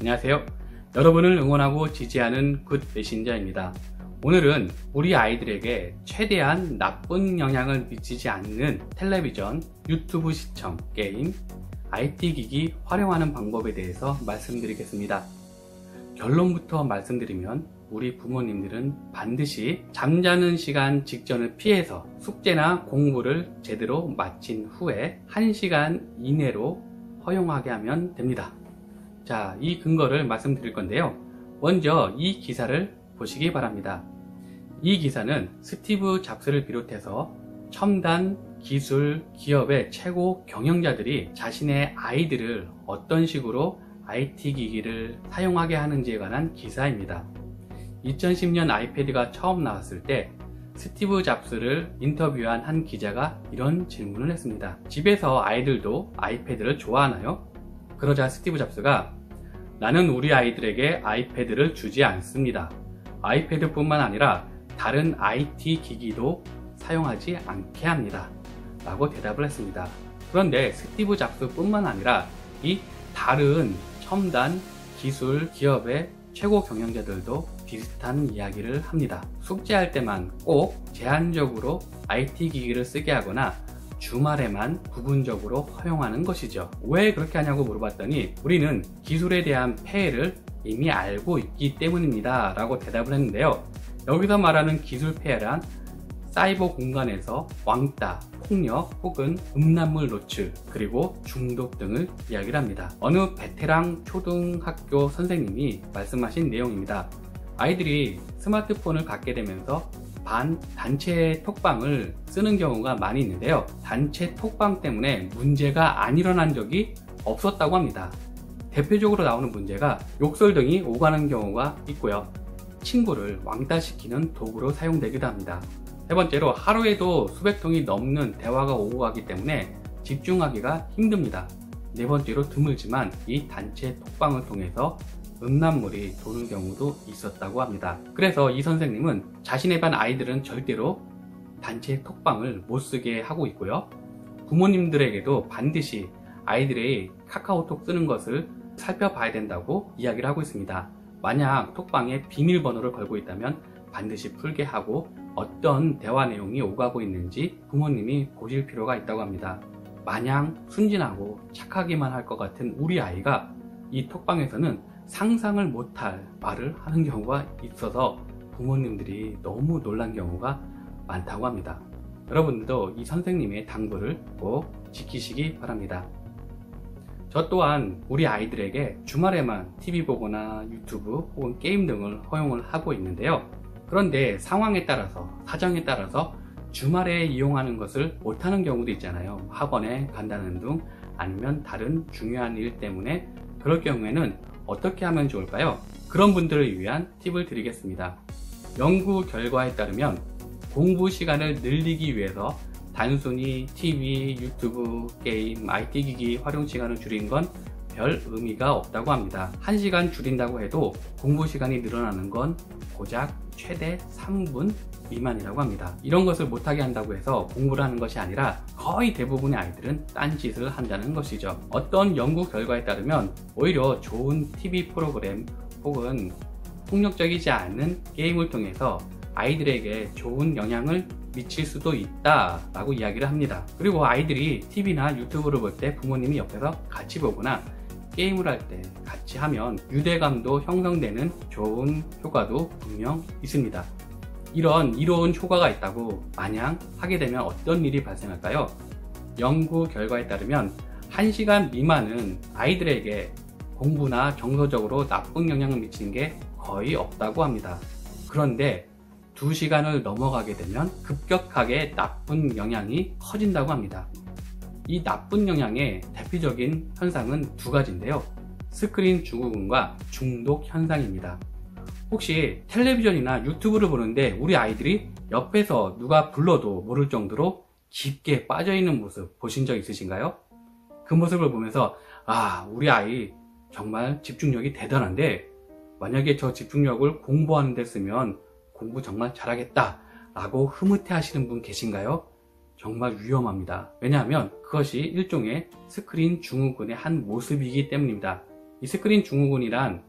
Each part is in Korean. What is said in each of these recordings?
안녕하세요. 여러분을 응원하고 지지하는 굿 메신저입니다. 오늘은 우리 아이들에게 최대한 나쁜 영향을 미치지 않는 텔레비전, 유튜브 시청, 게임, IT 기기 활용하는 방법에 대해서 말씀드리겠습니다. 결론부터 말씀드리면 우리 부모님들은 반드시 잠자는 시간 직전을 피해서 숙제나 공부를 제대로 마친 후에 1시간 이내로 허용하게 하면 됩니다. 자, 이 근거를 말씀드릴 건데요. 먼저 이 기사를 보시기 바랍니다. 이 기사는 스티브 잡스를 비롯해서 첨단 기술 기업의 최고 경영자들이 자신의 아이들을 어떤 식으로 IT 기기를 사용하게 하는지에 관한 기사입니다. 2010년 아이패드가 처음 나왔을 때 스티브 잡스를 인터뷰한 한 기자가 이런 질문을 했습니다. 집에서 아이들도 아이패드를 좋아하나요? 그러자 스티브 잡스가 나는 우리 아이들에게 아이패드를 주지 않습니다. 아이패드뿐만 아니라 다른 IT 기기도 사용하지 않게 합니다. 라고 대답을 했습니다. 그런데 스티브 잡스뿐만 아니라 이 다른 첨단 기술 기업의 최고 경영자들도 비슷한 이야기를 합니다. 숙제할 때만 꼭 제한적으로 IT 기기를 쓰게 하거나 주말에만 부분적으로 허용하는 것이죠. 왜 그렇게 하냐고 물어봤더니 우리는 기술에 대한 폐해를 이미 알고 있기 때문입니다 라고 대답을 했는데요. 여기서 말하는 기술 폐해란 사이버 공간에서 왕따, 폭력 혹은 음란물 노출, 그리고 중독 등을 이야기를 합니다. 어느 베테랑 초등학교 선생님이 말씀하신 내용입니다. 아이들이 스마트폰을 갖게 되면서 단체 톡방을 쓰는 경우가 많이 있는데요. 단체 톡방 때문에 문제가 안 일어난 적이 없었다고 합니다. 대표적으로 나오는 문제가 욕설 등이 오가는 경우가 있고요. 친구를 왕따시키는 도구로 사용되기도 합니다. 세 번째로 하루에도 수백 통이 넘는 대화가 오고 가기 때문에 집중하기가 힘듭니다. 네 번째로 드물지만 이 단체 톡방을 통해서 음란물이 도는 경우도 있었다고 합니다. 그래서 이 선생님은 자신의 반 아이들은 절대로 단체 톡방을 못 쓰게 하고 있고요. 부모님들에게도 반드시 아이들의 카카오톡 쓰는 것을 살펴봐야 된다고 이야기를 하고 있습니다. 만약 톡방에 비밀번호를 걸고 있다면 반드시 풀게 하고 어떤 대화 내용이 오가고 있는지 부모님이 보실 필요가 있다고 합니다. 마냥 순진하고 착하기만 할 것 같은 우리 아이가 이 톡방에서는 상상을 못할 말을 하는 경우가 있어서 부모님들이 너무 놀란 경우가 많다고 합니다. 여러분들도 이 선생님의 당부를 꼭 지키시기 바랍니다. 저 또한 우리 아이들에게 주말에만 TV 보거나 유튜브 혹은 게임 등을 허용을 하고 있는데요. 그런데 상황에 따라서, 사정에 따라서 주말에 이용하는 것을 못하는 경우도 있잖아요. 학원에 간다는 등 아니면 다른 중요한 일 때문에. 그럴 경우에는 어떻게 하면 좋을까요? 그런 분들을 위한 팁을 드리겠습니다. 연구 결과에 따르면 공부 시간을 늘리기 위해서 단순히 TV, 유튜브, 게임, IT 기기 활용 시간을 줄인 건 별 의미가 없다고 합니다. 1시간 줄인다고 해도 공부 시간이 늘어나는 건 고작 최대 3분 미만이라고 합니다. 이런 것을 못하게 한다고 해서 공부를 하는 것이 아니라 거의 대부분의 아이들은 딴짓을 한다는 것이죠. 어떤 연구 결과에 따르면 오히려 좋은 TV 프로그램 혹은 폭력적이지 않은 게임을 통해서 아이들에게 좋은 영향을 미칠 수도 있다라고 이야기를 합니다. 그리고 아이들이 TV나 유튜브를 볼 때 부모님이 옆에서 같이 보거나 게임을 할 때 같이 하면 유대감도 형성되는 좋은 효과도 분명 있습니다. 이런 이로운 효과가 있다고 마냥 하게 되면 어떤 일이 발생할까요? 연구 결과에 따르면 1시간 미만은 아이들에게 공부나 정서적으로 나쁜 영향을 미치는 게 거의 없다고 합니다. 그런데 2시간을 넘어가게 되면 급격하게 나쁜 영향이 커진다고 합니다. 이 나쁜 영향의 대표적인 현상은 2가지인데요. 스크린 증후군과 중독 현상입니다. 혹시 텔레비전이나 유튜브를 보는데 우리 아이들이 옆에서 누가 불러도 모를 정도로 깊게 빠져있는 모습 보신 적 있으신가요? 그 모습을 보면서 우리 아이 정말 집중력이 대단한데 만약에 저 집중력을 공부하는 데 쓰면 공부 정말 잘하겠다 라고 흐뭇해 하시는 분 계신가요? 정말 위험합니다. 왜냐하면 그것이 일종의 스크린 증후군의 한 모습이기 때문입니다. 이 스크린 증후군이란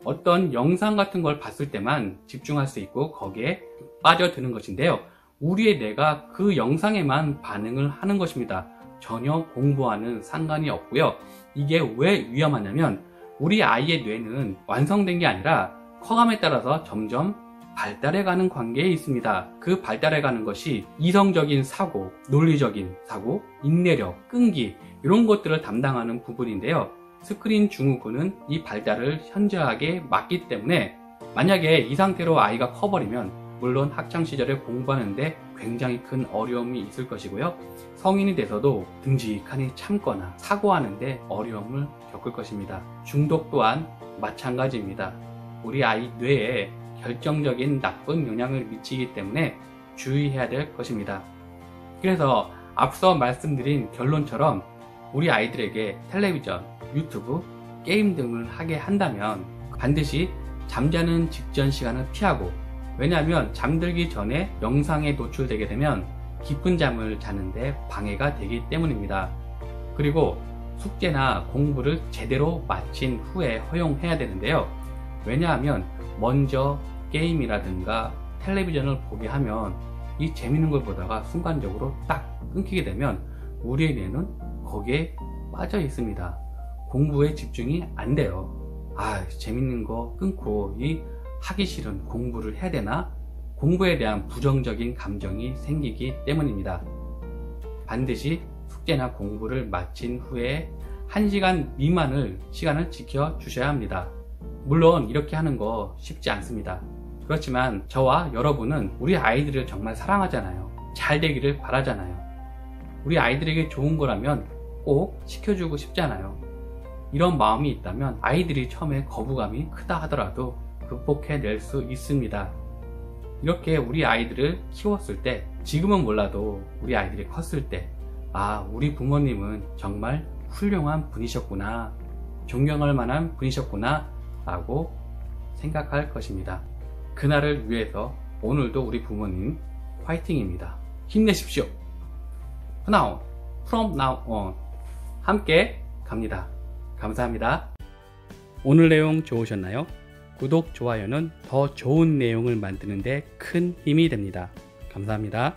어떤 영상 같은 걸 봤을 때만 집중할 수 있고 거기에 빠져드는 것인데요. 우리의 뇌가 그 영상에만 반응을 하는 것입니다. 전혀 공부와는 상관이 없고요. 이게 왜 위험하냐면 우리 아이의 뇌는 완성된 게 아니라 커감에 따라서 점점 발달해가는 관계에 있습니다. 그 발달해가는 것이 이성적인 사고, 논리적인 사고, 인내력, 끈기 이런 것들을 담당하는 부분인데요. 스크린 증후군은 이 발달을 현저하게 막기 때문에 만약에 이 상태로 아이가 커버리면 물론 학창시절에 공부하는데 굉장히 큰 어려움이 있을 것이고요. 성인이 돼서도 듬직하니 참거나 사고하는데 어려움을 겪을 것입니다. 중독 또한 마찬가지입니다. 우리 아이 뇌에 결정적인 나쁜 영향을 미치기 때문에 주의해야 될 것입니다. 그래서 앞서 말씀드린 결론처럼 우리 아이들에게 텔레비전, 유튜브, 게임 등을 하게 한다면 반드시 잠자는 직전 시간을 피하고, 왜냐하면 잠들기 전에 영상에 노출되게 되면 깊은 잠을 자는데 방해가 되기 때문입니다. 그리고 숙제나 공부를 제대로 마친 후에 허용해야 되는데요. 왜냐하면 먼저 게임이라든가 텔레비전을 보게 하면 이 재밌는 걸 보다가 순간적으로 딱 끊기게 되면 우리의 뇌는 거기에 빠져 있습니다. 공부에 집중이 안 돼요. 재밌는 거 끊고 이 하기 싫은 공부를 해야 되나? 공부에 대한 부정적인 감정이 생기기 때문입니다. 반드시 숙제나 공부를 마친 후에 1시간 미만을 시간을 지켜 주셔야 합니다. 물론 이렇게 하는 거 쉽지 않습니다. 그렇지만 저와 여러분은 우리 아이들을 정말 사랑하잖아요. 잘 되기를 바라잖아요. 우리 아이들에게 좋은 거라면 꼭 시켜주고 싶잖아요. 이런 마음이 있다면 아이들이 처음에 거부감이 크다 하더라도 극복해낼 수 있습니다. 이렇게 우리 아이들을 키웠을 때, 지금은 몰라도 우리 아이들이 컸을 때, 우리 부모님은 정말 훌륭한 분이셨구나, 존경할 만한 분이셨구나 라고 생각할 것입니다. 그날을 위해서 오늘도 우리 부모님 화이팅입니다. 힘내십시오. From now on 함께 갑니다. 감사합니다. 오늘 내용 좋으셨나요? 구독, 좋아요는 더 좋은 내용을 만드는 데 큰 힘이 됩니다. 감사합니다.